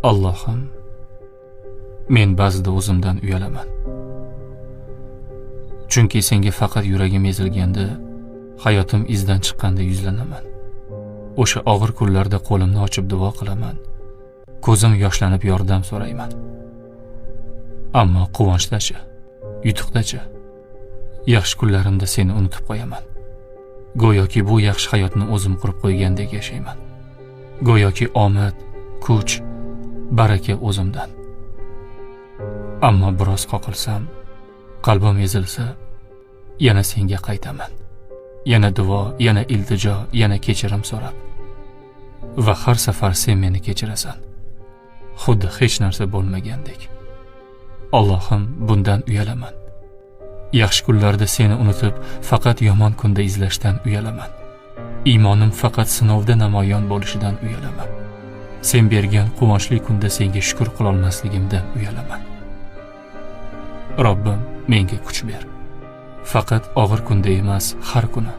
Allohim, men ba'zida o'zimdan uyalaman. Chunki senga faqat yuragim ezilganda, hayotim izdan chiqqanda yuzlanaman. O'sha og'ir kunlarda qo'limni ochib duo qilaman. Ko'zim yoshlanib yordam so'rayman. Ammo quvonchdachi, yutuqdachi, yaxshi kunlarimda seni unutib qo'yaman. Go'yoki bu yaxshi hayotni o'zim qurib qo'ygandek yashayman. Go'yoki omad, kuch, baraka o'zimdan. Ammo biroz qoqilsam, qalbim ezilsa, yana senga qaytaman. Yana duo, yana iltijo, yana kechirim so'rab. Va har safar sen meni kechirasan. Xuddi hech narsa bo'lmagandek. Allohim, bundan uyalaman. Yaxshi kunlarda seni unutib, faqat yomon kunda izlashdan uyalaman. Iymonim faqat sinovda namoyon bo'lishidan uyalaman. Sen bergan quvonchli kunda senga shukr qila olmasligimdan uyalaman. Robbim, menga kuch ber. Faqat og'ir kunda emas, har kuni.